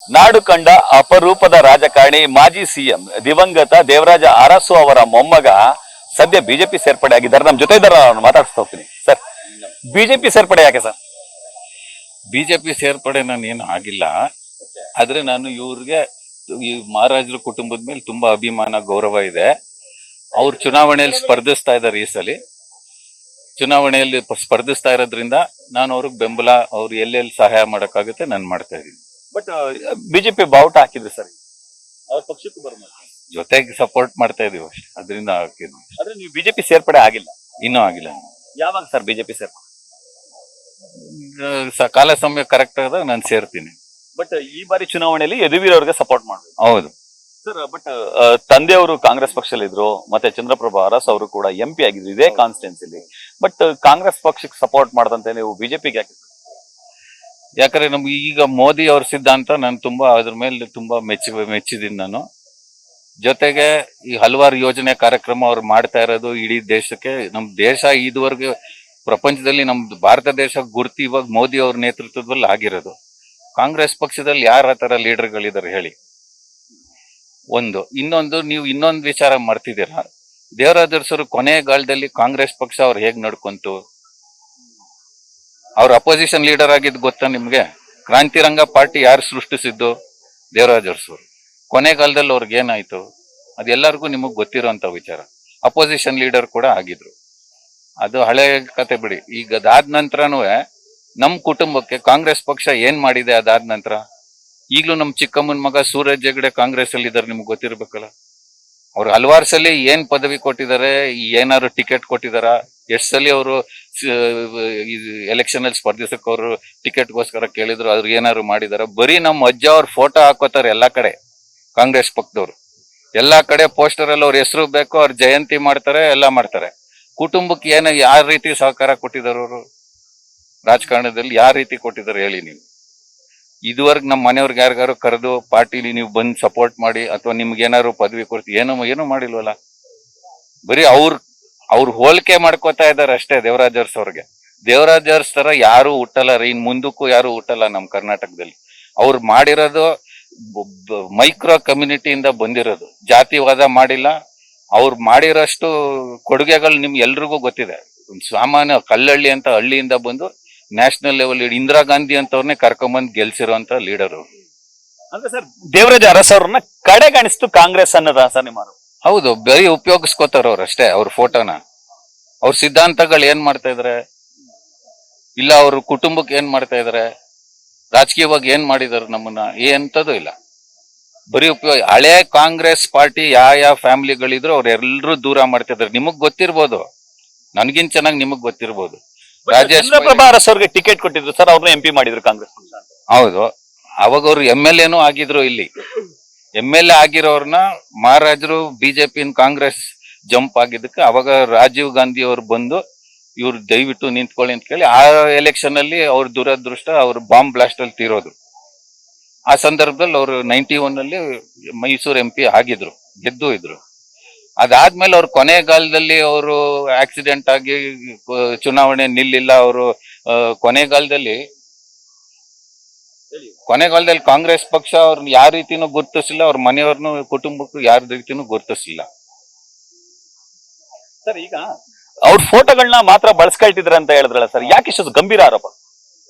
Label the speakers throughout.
Speaker 1: ನಾಡು ಕಂಡ ಅಪರೂಪದ ರಾಜಕಾರಣಿ ಮಾಜಿ ಸಿಎಂ ದಿವಂಗತ ದೇವರಾಜ ಅರಸು ಅವರ ಮೊಮ್ಮಗ ಸದ್ಯ ಬಿಜೆಪಿ ಸೇರ್ಪಡೆ ಆಗಿದ್ದಾರೆ. ನಮ್ಮ ಜೊತೆ ಇದ್ದಾರೆ, ಮಾತಾಡ್ಸ್ತಾ ಹೋಗ್ತೀನಿ. ಸರ್, ಬಿಜೆಪಿ ಸೇರ್ಪಡೆ ಯಾಕೆ ಸರ್?
Speaker 2: ಬಿಜೆಪಿ ಸೇರ್ಪಡೆ ನಾನು ಏನು ಆಗಿಲ್ಲ, ಆದ್ರೆ ನಾನು ಇವ್ರಿಗೆ ಈ ಮಹಾರಾಜರ ಕುಟುಂಬದ ಮೇಲೆ ತುಂಬಾ ಅಭಿಮಾನ ಗೌರವ ಇದೆ. ಅವ್ರು ಚುನಾವಣೆಯಲ್ಲಿ ಸ್ಪರ್ಧಿಸ್ತಾ ಇದ್ದಾರೆ. ಈ ಸಲ ಚುನಾವಣೆಯಲ್ಲಿ ಸ್ಪರ್ಧಿಸ್ತಾ ಇರೋದ್ರಿಂದ ನಾನು ಅವ್ರಿಗೆ ಬೆಂಬಲ, ಅವ್ರು ಎಲ್ಲೆಲ್ಲಿ ಸಹಾಯ ಮಾಡಕ್ಕಾಗುತ್ತೆ ನಾನು ಮಾಡ್ತಾ ಇದ್ದೀನಿ.
Speaker 1: ಬಟ್ ಬಿಜೆಪಿ ಬಾವುಟ ಹಾಕಿದ್ರು ಸರ್, ಅವ್ರ ಪಕ್ಷಕ್ಕೂ ಬರಲ್ಲ,
Speaker 2: ಜೊತೆಗೆ ಸಪೋರ್ಟ್ ಮಾಡ್ತಾ ಇದೀವಿ ಅಷ್ಟೇ, ಅದರಿಂದ ಹಾಕಿದ್ವಿ.
Speaker 1: ಆದ್ರೆ ನೀವು ಬಿಜೆಪಿ ಸೇರ್ಪಡೆ ಆಗಿಲ್ಲ,
Speaker 2: ಇನ್ನೂ ಆಗಿಲ್ಲ.
Speaker 1: ಯಾವಾಗ ಸರ್ ಬಿಜೆಪಿ ಸೇರ್ಪಡೆ?
Speaker 2: ಕಾಲ ಸಮಯ ಕರೆಕ್ಟ್ ಆದಾಗ ನಾನು ಸೇರ್ತೀನಿ.
Speaker 1: ಬಟ್ ಈ ಬಾರಿ ಚುನಾವಣೆಯಲ್ಲಿ ಯದುವೀರ್ ಅವ್ರಿಗೆ ಸಪೋರ್ಟ್ ಮಾಡ್ಬೇಕು.
Speaker 2: ಹೌದು
Speaker 1: ಸರ್, ಬಟ್ ತಂದೆಯವರು ಕಾಂಗ್ರೆಸ್ ಪಕ್ಷದಲ್ಲಿ ಇದ್ರು, ಮತ್ತೆ ಚಂದ್ರಪ್ರಭಾ ಅರಸ್ ಅವರು ಕೂಡ MP ಆಗಿದ್ರು ಇದೇ ಕಾನ್ಸ್ಟಿಟ್ಯೂನ್ಸಿಲಿ. ಬಟ್ ಕಾಂಗ್ರೆಸ್ ಪಕ್ಷಕ್ಕೆ ಸಪೋರ್ಟ್ ಮಾಡದಂತೆ ನೀವು ಬಿಜೆಪಿಗೆ ಯಾಕೆ?
Speaker 2: ಯಾಕಂದ್ರೆ ನಮ್ಗೆ ಈಗ ಮೋದಿ ಅವ್ರ ಸಿದ್ಧಾಂತ ನಾನು ತುಂಬಾ ಅದ್ರ ಮೇಲೆ ತುಂಬಾ ಮೆಚ್ಚಿದ್ದೀನಿ ನಾನು. ಜೊತೆಗೆ ಈ ಹಲವಾರು ಯೋಜನೆ ಕಾರ್ಯಕ್ರಮ ಅವ್ರು ಮಾಡ್ತಾ ಇರೋದು ಇಡೀ ದೇಶಕ್ಕೆ, ನಮ್ ದೇಶ ಇದುವರೆಗೆ ಪ್ರಪಂಚದಲ್ಲಿ ನಮ್ ಭಾರತ ದೇಶ ಗುರ್ತಿ ಇವಾಗ ಮೋದಿ ಅವ್ರ ನೇತೃತ್ವದಲ್ಲಿ ಆಗಿರೋದು. ಕಾಂಗ್ರೆಸ್ ಪಕ್ಷದಲ್ಲಿ ಯಾರ ತರ ಲೀಡರ್ಗಳಿದ್ದಾರೆ ಹೇಳಿ? ಇನ್ನೊಂದು ನೀವು ಇನ್ನೊಂದು ವಿಚಾರ ಮಾಡ್ತಿದ್ದೀರಾ, ದೇವರಾಜ ಅರಸರು ಕೊನೆಗಾಲದಲ್ಲಿ ಕಾಂಗ್ರೆಸ್ ಪಕ್ಷ ಅವ್ರು ಹೇಗ್ ನಡ್ಕೊಂತು? ಅವ್ರ ಅಪೋಸಿಷನ್ ಲೀಡರ್ ಆಗಿದ್ದು ಗೊತ್ತಾ ನಿಮ್ಗೆ? ಕ್ರಾಂತಿರಂಗ ಪಾರ್ಟಿ ಯಾರು ಸೃಷ್ಟಿಸಿದ್ದು? ದೇವರಾಜ ಅರಸರು. ಕೊನೆಗಾಲದಲ್ಲಿ ಅವ್ರಿಗೆ ಏನಾಯ್ತು ಅದೆಲ್ಲರಿಗೂ ನಿಮಗ್ ಗೊತ್ತಿರೋಂತ ವಿಚಾರ. ಅಪೋಸಿಷನ್ ಲೀಡರ್ ಕೂಡ ಆಗಿದ್ರು, ಅದು ಹಳೆ ಕತೆ ಬಿಡಿ. ಈಗ ಅದಾದ ನಂತರನೂ ನಮ್ ಕುಟುಂಬಕ್ಕೆ ಕಾಂಗ್ರೆಸ್ ಪಕ್ಷ ಏನ್ ಮಾಡಿದೆ ಅದಾದ ನಂತರ? ಈಗ್ಲೂ ನಮ್ ಚಿಕ್ಕಮ್ಮನ ಮಗ ಸೂರಜ್ ಹೆಗಡೆ ಕಾಂಗ್ರೆಸ್ ಅಲ್ಲಿ ಇದಾರೆ, ನಿಮ್ಗೆ ಗೊತ್ತಿರ್ಬೇಕಲ್ಲ. ಅವ್ರು ಹಲವಾರು ಸಲ ಏನ್ ಪದವಿ ಕೊಟ್ಟಿದ್ದಾರೆ, ಏನಾದ್ರು ಟಿಕೆಟ್ ಕೊಟ್ಟಿದಾರ? ಎಷ್ಟ್ ಸಲ ಅವರು ಎಲೆಕ್ಷನ್ ಅಲ್ಲಿ ಸ್ಪರ್ಧಿಸಕ್ ಅವರು ಟಿಕೆಟ್ಗೋಸ್ಕರ ಕೇಳಿದ್ರು, ಅದ್ರ ಏನಾದ್ರು ಮಾಡಿದಾರ? ಬರೀ ನಮ್ಮ ಅಜ್ಜ ಅವ್ರ ಫೋಟೋ ಹಾಕೋತಾರೆ ಎಲ್ಲಾ ಕಡೆ. ಕಾಂಗ್ರೆಸ್ ಪಕ್ಷದವ್ರು ಎಲ್ಲಾ ಕಡೆ ಪೋಸ್ಟರ್ ಅಲ್ಲಿ ಅವ್ರ ಹೆಸರು ಬೇಕು, ಅವ್ರ ಜಯಂತಿ ಮಾಡ್ತಾರೆ, ಎಲ್ಲಾ ಮಾಡ್ತಾರೆ. ಕುಟುಂಬಕ್ಕೆ ಏನು ಯಾವ ರೀತಿ ಸಹಕಾರ ಕೊಟ್ಟಿದ್ದಾರೆ ಅವರು? ರಾಜಕಾರಣದಲ್ಲಿ ಯಾವ ರೀತಿ ಕೊಟ್ಟಿದ್ದಾರೆ ಹೇಳಿ ನೀವು? ಇದುವರೆಗೆ ನಮ್ಮ ಮನೆಯವ್ರಿಗೆ ಯಾರಿಗಾರು ಕರೆದು ಪಾರ್ಟಿಲಿ ನೀವು ಬಂದು ಸಪೋರ್ಟ್ ಮಾಡಿ ಅಥವಾ ನಿಮ್ಗೆ ಏನಾದ್ರು ಪದವಿ ಕೊಡ್ತೀವಿ, ಏನು ಮಾಡಿಲ್ವಲ್ಲ. ಬರೀ ಅವ್ರು ಹೋಲಿಕೆ ಮಾಡ್ಕೋತಾ ಇದಾರೆ ಅಷ್ಟೇ ದೇವರಾಜ ಅರಸ್ ಅವ್ರಿಗೆ. ದೇವರಾಜ ಅರಸ್ ತರ ಯಾರು ಹುಟ್ಟಲ್ಲ ರೀ, ಇನ್ ಮುಂದಕ್ಕೂ ಯಾರು ಹುಟ್ಟಲ್ಲ ನಮ್ ಕರ್ನಾಟಕದಲ್ಲಿ. ಅವ್ರು ಮಾಡಿರೋದು ಮೈಕ್ರೋ ಕಮ್ಯುನಿಟಿಯಿಂದ ಬಂದಿರೋದು, ಜಾತಿವಾದ ಮಾಡಿಲ್ಲ. ಅವ್ರು ಮಾಡಿರೋಷ್ಟು ಕೊಡುಗೆಗಳು ನಿಮ್ಗೆ ಎಲ್ರಿಗೂ ಗೊತ್ತಿದೆ. ಸಾಮಾನ್ಯ ಕಲ್ಲಹಳ್ಳಿ ಅಂತ ಹಳ್ಳಿಯಿಂದ ಬಂದು ನ್ಯಾಷನಲ್ ಲೆವೆಲ್ ಇಂದಿರಾ ಗಾಂಧಿ ಅಂತವ್ರನ್ನೇ ಕರ್ಕೊಂಬಂದ್ ಗೆಲ್ಸಿರೋಂತ ಲೀಡರ್ ಅವರು.
Speaker 1: ಅಂದ್ರೆ ಸರ್, ದೇವರಾಜ ಅರಸ್ ಅವ್ರನ್ನ ಕಡೆಗಣಿಸ್ತು ಕಾಂಗ್ರೆಸ್ ಅನ್ನೋದ ಸರ್ ನಿಮ್ಮ?
Speaker 2: ಹೌದು, ಬರೀ ಉಪಯೋಗಿಸ್ಕೋತಾರ ಅವ್ರು ಅಷ್ಟೇ ಅವ್ರ ಫೋಟೋನ. ಅವ್ರ ಸಿದ್ಧಾಂತಗಳು ಏನ್ ಮಾಡ್ತಾ ಇದಾರೆ, ಇಲ್ಲ ಅವ್ರ ಕುಟುಂಬಕ್ಕೆ ಏನ್ ಮಾಡ್ತಾ ಇದಾರೆ, ರಾಜಕೀಯವಾಗಿ ಏನ್ ಮಾಡಿದಾರೆ ನಮ್ಮನ್ನ? ಎಂತದೂ ಇಲ್ಲ, ಬರೀ ಉಪಯೋಗ. ಹಳೆ ಕಾಂಗ್ರೆಸ್ ಪಾರ್ಟಿ ಯಾವ ಫ್ಯಾಮಿಲಿಗಳಿದ್ರು ಅವ್ರೆಲ್ಲರೂ ದೂರ ಮಾಡ್ತಾ ಇದಾರೆ. ನಿಮಗ್ ಗೊತ್ತಿರ್ಬೋದು, ನನ್ಗಿನ್ ಚೆನ್ನಾಗಿ ನಿಮಗ್ ಗೊತ್ತಿರ್ಬೋದು.
Speaker 1: ಚಂದ್ರಪ್ರಭಾ ಅರಸ್ ಅವ್ರಿಗೆ ಟಿಕೆಟ್ ಕೊಟ್ಟಿದ್ರು ಸರ್, ಅವ್ರನ್ನ MP ಮಾಡಿದ್ರು ಕಾಂಗ್ರೆಸ್.
Speaker 2: ಹೌದು, ಅವಾಗ ಅವ್ರು MLA ಆಗಿದ್ರು. ಇಲ್ಲಿ MLA ಆಗಿರೋರ್ನ ಮಹಾರಾಜರು ಬಿಜೆಪಿ ಕಾಂಗ್ರೆಸ್ ಜಂಪ್ ಆಗಿದ್ದಕ್ಕೆ ಅವಾಗ ರಾಜೀವ್ ಗಾಂಧಿ ಅವ್ರು ಬಂದು ಇವ್ರು ದಯವಿಟ್ಟು ನಿಂತ್ಕೊಳ್ಳಿ ಅಂತ ಕೇಳಿ ಆ ಎಲೆಕ್ಷನ್ ಅಲ್ಲಿ ಅವ್ರ ದುರದೃಷ್ಟ ಅವ್ರು ಬಾಂಬ್ ಬ್ಲಾಸ್ಟ್ ಅಲ್ಲಿ ತೀರೋದು. ಆ ಸಂದರ್ಭದಲ್ಲಿ ಅವರು 91 ಅಲ್ಲಿ ಮೈಸೂರು MP ಆಗಿದ್ರು, ಗೆದ್ದು ಇದ್ರು. ಅದಾದ್ಮೇಲೆ ಅವ್ರು ಕೊನೆಗಾಲದಲ್ಲಿ ಅವರು ಆಕ್ಸಿಡೆಂಟ್ ಆಗಿ ಚುನಾವಣೆ ನಿಲ್ಲಿಲ್ಲ. ಅವರು ಕೊನೆಗಾಲದಲ್ಲಿ ಕಾಂಗ್ರೆಸ್ ಪಕ್ಷ ಅವ್ರನ್ನ ಯಾವ ರೀತಿನೂ ಗುರುತಿಸಿಲ್ಲ, ಅವ್ರ ಮನೆಯವ್ರನ್ನು ಕುಟುಂಬಕ್ಕೂ ಯಾರ ರೀತಿನೂ ಗುರುತಿಸಿಲ್ಲ.
Speaker 1: ಸರ್, ಈಗ ಅವ್ರ ಫೋಟೋಗಳನ್ನ ಮಾತ್ರ ಬಳಸ್ಕೊಳ್ತಿದ್ರ ಅಂತ ಹೇಳಿದ್ರಲ್ಲ ಸರ್, ಯಾಕೆ ಇಷ್ಟು ಗಂಭೀರ ಆರೋಪ?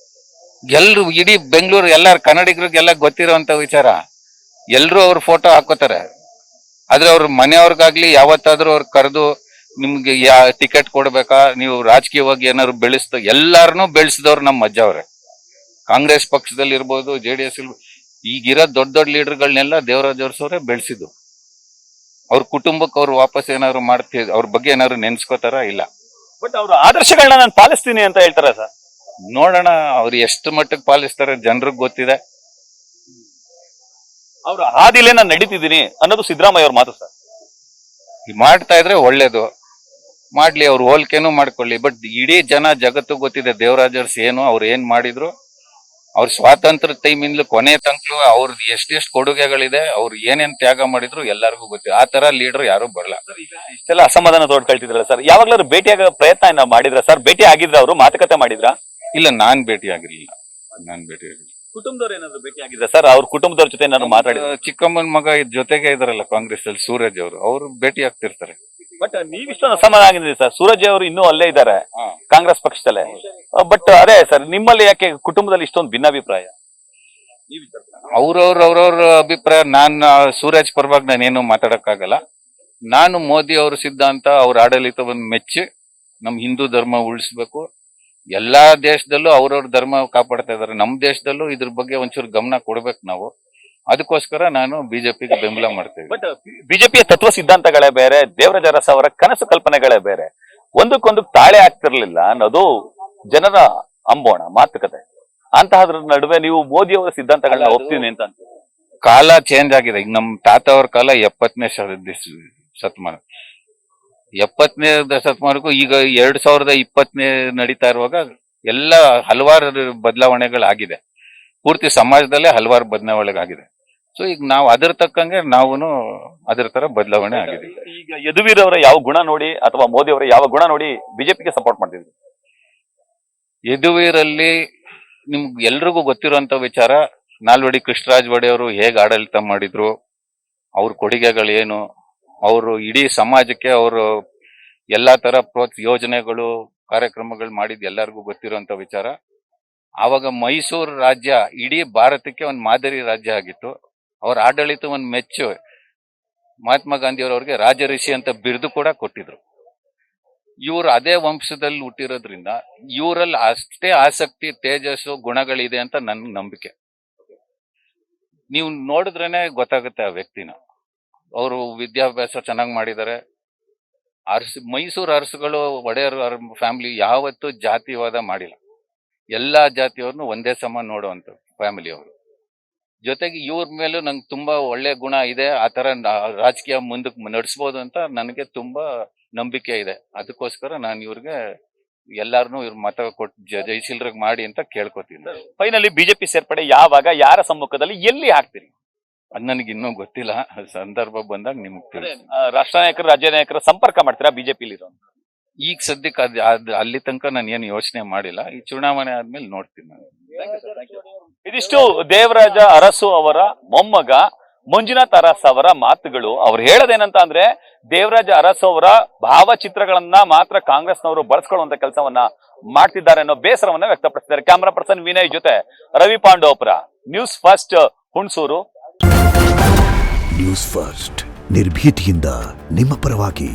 Speaker 2: ಎಲ್ರು ಇಡೀ ಬೆಂಗಳೂರು ಎಲ್ಲಾರು ಕನ್ನಡಿಗರಿಗೆಲ್ಲ ಗೊತ್ತಿರೋಂತ ವಿಚಾರ. ಎಲ್ರು ಅವ್ರ ಫೋಟೋ ಹಾಕೋತಾರೆ, ಆದ್ರೆ ಅವ್ರ ಮನೆಯವ್ರಿಗಾಗ್ಲಿ ಯಾವತ್ತಾದ್ರೂ ಅವ್ರು ಕರೆದು ನಿಮ್ಗೆ ಟಿಕೆಟ್ ಕೊಡ್ಬೇಕಾ, ನೀವು ರಾಜಕೀಯವಾಗಿ ಏನಾದ್ರು ಎಲ್ಲಾರನ್ನೂ ಬೆಳೆಸಿದವ್ರು ನಮ್ಮ ಅಜ್ಜ ಅವ್ರೆ. ಕಾಂಗ್ರೆಸ್ ಪಕ್ಷದಲ್ಲಿ ಇರ್ಬೋದು, JDS ಈಗಿರೋ ದೊಡ್ಡ ಲೀಡರ್ಗಳನ್ನೆಲ್ಲ ದೇವರಾಜ ಅರಸ್ ಅವರೇ ಬೆಳೆಸಿದ್ದು. ಅವ್ರ ಕುಟುಂಬಕ್ಕೆ ಅವ್ರು ವಾಪಸ್ ಏನಾದ್ರು ಅವ್ರ ಬಗ್ಗೆ ಏನಾದ್ರು ನೆನ್ಸ್ಕೋತಾರ? ಇಲ್ಲ.
Speaker 1: ಬಟ್ ಅವ್ರ ಆದರ್ಶಗಳನ್ನ ನಾನು ಪಾಲಿಸ್ತೀನಿ ಅಂತ ಹೇಳ್ತಾರ ಸರ್.
Speaker 2: ನೋಡೋಣ ಅವ್ರು ಎಷ್ಟು ಮಟ್ಟಕ್ಕೆ ಪಾಲಿಸ್ತಾರೆ ಜನರಿಗೆ ಗೊತ್ತಿದೆ.
Speaker 1: ಅವ್ರ ಹಾದಿಲೇ ನಾನು ನಡೀತಿದ್ದೀನಿ ಅನ್ನೋದು ಸಿದ್ದರಾಮಯ್ಯ ಅವ್ರ ಮಾತು ಸರ್.
Speaker 2: ಮಾಡ್ತಾ ಇದ್ರೆ ಒಳ್ಳೇದು, ಮಾಡ್ಲಿ, ಅವ್ರು ಹೋಲಿಕೆನೂ ಮಾಡ್ಕೊಳ್ಳಿ. ಬಟ್ ಇಡೀ ಜಗತ್ತು ಗೊತ್ತಿದೆ ದೇವರಾಜ ಅರಸ್ ಏನು, ಅವ್ರು ಏನ್ ಮಾಡಿದ್ರು. ಅವ್ರ ಸ್ವಾತಂತ್ರ್ಯ ಟೈಮಿಂದ ಕೊನೆ ತನಕ ಅವ್ರದ್ದು ಎಷ್ಟೆಷ್ಟು ಕೊಡುಗೆಗಳಿದೆ, ಅವ್ರು ಏನೇನ್ ತ್ಯಾಗ ಮಾಡಿದ್ರು ಎಲ್ಲರಿಗೂ ಗೊತ್ತಿದೆ. ಆ ತರ ಲೀಡರ್ ಯಾರು ಬರಲ್ಲ.
Speaker 1: ಇಷ್ಟೆಲ್ಲ ಅಸಮಾಧಾನ ತೋಡ್ಕೊಳ್ತಿದ್ರಲ್ಲ ಸರ್, ಯಾವಾಗ್ಲಾದ್ರು ಭೇಟಿಯಾಗ ಪ್ರಯತ್ನ ಮಾಡಿದ್ರ ಸರ್? ಭೇಟಿ ಆಗಿದ್ರ, ಅವರು ಮಾತುಕತೆ ಮಾಡಿದ್ರ?
Speaker 2: ಇಲ್ಲ, ನಾನ್ ಭೇಟಿ ಆಗಿರ್ಲಿಲ್ಲ.
Speaker 1: ಕುಟುಂಬದವ್ರು ಏನಾದ್ರು ಭೇಟಿ ಆಗಿದ್ರೆ ಸರ್, ಅವ್ರ ಕುಟುಂಬದವ್ರ ಜೊತೆ ನಾನು ಮಾತಾಡಿದ್ರೆ.
Speaker 2: ಚಿಕ್ಕಮ್ಮನ ಮಗ ಜೊತೆಗೆ ಇದಾರಲ್ಲ ಕಾಂಗ್ರೆಸ್ ಅಲ್ಲಿ ಸೂರಜ್ ಅವರು ಭೇಟಿ ಆಗ್ತಿರ್ತಾರೆ.
Speaker 1: ಬಟ್ ನೀವಿಷ್ಟೊಂದು ಅಸಮಾಧಾನ ಆಗಿದ್ದೀರಿ ಸರ್. ಸೂರಜ್ ಅವರು ಇನ್ನೂ ಅಲ್ಲೇ ಇದ್ದಾರೆ ಕಾಂಗ್ರೆಸ್ ಪಕ್ಷದಲ್ಲೇ. ಬಟ್ ಅದೇ ಸರ್, ನಿಮ್ಮಲ್ಲಿ ಯಾಕೆ ಕುಟುಂಬದಲ್ಲಿ ಇಷ್ಟೊಂದು ಭಿನ್ನಾಭಿಪ್ರಾಯ?
Speaker 2: ಅವ್ರವ್ರ ಅಭಿಪ್ರಾಯ. ಸೂರಜ್ ಪರವಾಗಿ ನಾನೇನು ಮಾತಾಡಕ್ಕಾಗಲ್ಲ. ನಾನು ಮೋದಿ ಅವ್ರ ಸಿದ್ಧಾಂತ, ಅವ್ರ ಆಡಳಿತವನ್ನು ಮೆಚ್ಚಿ ನಮ್ ಹಿಂದೂ ಧರ್ಮ ಉಳಿಸ್ಬೇಕು. ಎಲ್ಲಾ ದೇಶದಲ್ಲೂ ಅವ್ರವ್ರ ಧರ್ಮ ಕಾಪಾಡ್ತಾ ಇದಾರೆ. ನಮ್ ದೇಶದಲ್ಲೂ ಇದ್ರ ಬಗ್ಗೆ ಒಂಚೂರು ಗಮನ ಕೊಡ್ಬೇಕು ನಾವು. ಅದಕ್ಕೋಸ್ಕರ ನಾನು ಬಿಜೆಪಿಗೆ ಬೆಂಬಲ ಮಾಡ್ತೇವೆ.
Speaker 1: ಬಟ್ ಬಿಜೆಪಿಯ ತತ್ವ ಸಿದ್ಧಾಂತಗಳೇ ಬೇರೆ, ದೇವರಾಜ ಅರಸು ಅವರ ಕನಸು ಕಲ್ಪನೆಗಳೇ ಬೇರೆ. ಒಂದಕ್ಕೊಂದು ತಾಳೆ ಆಗ್ತಿರ್ಲಿಲ್ಲ ಅನ್ನೋದು ಜನರ ಅಂಬೋಣ ಮಾತುಕತೆ. ಅಂತಹದ್ರ ನಡುವೆ ನೀವು ಮೋದಿ ಅವರ ಸಿದ್ಧಾಂತಗಳನ್ನ ಒಪ್ತೀನಿ ಅಂತ
Speaker 2: ಕಾಲ ಚೇಂಜ್ ಆಗಿದೆ. ಈಗ ನಮ್ ತಾತ ಅವ್ರ ಕಾಲ 70ನೇ ಶತಮಾನ, 70ನೇ ಶತಮಾನಕ್ಕೂ ಈಗ 2020 ನಡೀತಾ ಇರುವಾಗ ಎಲ್ಲ ಹಲವಾರು ಬದಲಾವಣೆಗಳಾಗಿದೆ. ಪೂರ್ತಿ ಸಮಾಜದಲ್ಲೇ ಹಲವಾರು ಬದಲಾವಣೆಗಳಾಗಿದೆ. ಸೊ ಈಗ ನಾವು ಅದ್ರ ತಕ್ಕಂಗೆ ನಾವು ಅದ್ರ ತರ ಬದಲಾವಣೆ ಆಗಿದೆ.
Speaker 1: ಈಗ ಯದುವೀರ್ ಅವರ ಯಾವ ಗುಣ ನೋಡಿ ಅಥವಾ ಮೋದಿ ಅವರ ಯಾವ ಗುಣ ನೋಡಿ ಬಿಜೆಪಿಗೆ ಸಪೋರ್ಟ್ ಮಾಡ್ತಿದ್ವಿ?
Speaker 2: ಯದುವೀರಲ್ಲಿ ನಿಮ್ಗೆ ಎಲ್ರಿಗೂ ಗೊತ್ತಿರುವಂತ ವಿಚಾರ, ನಾಲ್ವಡಿ ಕೃಷ್ಣರಾಜ ಒಡೆಯವರು ಹೇಗೆ ಆಡಳಿತ ಮಾಡಿದ್ರು, ಅವ್ರ ಕೊಡುಗೆಗಳೇನು, ಅವರು ಇಡೀ ಸಮಾಜಕ್ಕೆ ಅವರು ಎಲ್ಲಾ ತರ ಯೋಜನೆಗಳು ಕಾರ್ಯಕ್ರಮಗಳು ಮಾಡಿದ್ ಎಲ್ಲರಿಗೂ ಗೊತ್ತಿರುವಂತ ವಿಚಾರ. ಆವಾಗ ಮೈಸೂರು ರಾಜ್ಯ ಇಡೀ ಭಾರತಕ್ಕೆ ಒಂದು ಮಾದರಿ ರಾಜ್ಯ ಆಗಿತ್ತು. ಅವ್ರ ಆಡಳಿತವನ್ನು ಮೆಚ್ಚು ಮಹಾತ್ಮ ಗಾಂಧಿ ಅವರವ್ರಿಗೆ ರಾಜಋಷಿ ಅಂತ ಬಿರುದು ಕೂಡ ಕೊಟ್ಟಿದ್ರು. ಇವರು ಅದೇ ವಂಶದಲ್ಲಿ ಹುಟ್ಟಿರೋದ್ರಿಂದ ಇವರಲ್ಲಿ ಅಷ್ಟೇ ಆಸಕ್ತಿ, ತೇಜಸ್ಸು, ಗುಣಗಳಿದೆ ಅಂತ ನನ್ನ ನಂಬಿಕೆ. ನೀವು ನೋಡಿದ್ರೇನೆ ಗೊತ್ತಾಗುತ್ತೆ ಆ ವ್ಯಕ್ತಿನ. ಅವರು ವಿದ್ಯಾಭ್ಯಾಸ ಚೆನ್ನಾಗಿ ಮಾಡಿದ್ದಾರೆ. ಮೈಸೂರು ಅರಸುಗಳು, ಒಡೆಯರ್ ಫ್ಯಾಮಿಲಿ ಯಾವತ್ತೂ ಜಾತಿವಾದ ಮಾಡಿಲ್ಲ. ಎಲ್ಲಾ ಜಾತಿಯವ್ರನ್ನು ಒಂದೇ ಸಮ ನೋಡುವಂತ ಫ್ಯಾಮಿಲಿ ಅವರು. ಜೊತೆಗೆ ಇವ್ರ ಮೇಲೂ ನಂಗೆ ತುಂಬಾ ಒಳ್ಳೆ ಗುಣ ಇದೆ. ಆ ತರ ರಾಜಕೀಯ ಮುಂದಕ್ಕೆ ನಡೆಸ್ಬೋದು ಅಂತ ನನಗೆ ತುಂಬಾ ನಂಬಿಕೆ ಇದೆ. ಅದಕ್ಕೋಸ್ಕರ ನಾನು ಇವ್ರಿಗೆ ಎಲ್ಲಾರನು ಇವ್ರ ಮತ ಕೊಟ್ಟು ಜಯಶೀಲರಾಗಿ ಮಾಡಿ ಅಂತ ಕೇಳ್ಕೊತೀನಿ.
Speaker 1: ಫೈನಲಿ ಬಿಜೆಪಿ ಸೇರ್ಪಡೆ ಯಾವಾಗ, ಯಾರ ಸಮ್ಮುಖದಲ್ಲಿ, ಎಲ್ಲಿ ಆಗ್ತೀರಿ?
Speaker 2: ಅದ್ ನನಗೆ ಇನ್ನೂ ಗೊತ್ತಿಲ್ಲ. ಸಂದರ್ಭ ಬಂದಾಗ ನಿಮ್ಗೆ ತಿಳಿಸ್ತೀನಿ.
Speaker 1: ರಾಷ್ಟ್ರ ನಾಯಕರು, ರಾಜ್ಯ ನಾಯಕರ ಸಂಪರ್ಕ ಮಾಡ್ತೀರಾ ಬಿಜೆಪಿಲಿ?
Speaker 2: ಈಗ ಸದ್ಯಕ್ಕೆ ಅಲ್ಲಿ ತನಕ ನಾನು ಏನು ಯೋಚನೆ ಮಾಡಿಲ್ಲ. ಈ ಚುನಾವಣೆ ಆದ್ಮೇಲೆ ನೋಡ್ತೀನಿ ನಾನು.
Speaker 1: ಇದಿಷ್ಟು ದೇವರಾಜ ಅರಸು ಅವರ ಮೊಮ್ಮಗ ಮಂಜುನಾಥ್ ಅರಸು ಅವರ ಮಾತುಗಳು. ಅವ್ರು ಹೇಳೋದೇನಂತ ಅಂದ್ರೆ, ದೇವರಾಜ ಅರಸು ಅವರ ಭಾವಚಿತ್ರಗಳನ್ನ ಮಾತ್ರ ಕಾಂಗ್ರೆಸ್ನವರು ಬಳಸ್ಕೊಳ್ಳುವಂತ ಕೆಲಸವನ್ನ ಮಾಡ್ತಿದ್ದಾರೆ ಅನ್ನೋ ಬೇಸರವನ್ನ ವ್ಯಕ್ತಪಡಿಸಿದ್ದಾರೆ. ಕ್ಯಾಮರಾ ಪರ್ಸನ್ ವಿನಯ್ ಜೊತೆ Ravi Pandavapura, news first, Hunsur.
Speaker 3: News first, ನಿರ್ಭೀತಿಯಿಂದ ನಿಮ್ಮ ಪರವಾಗಿ.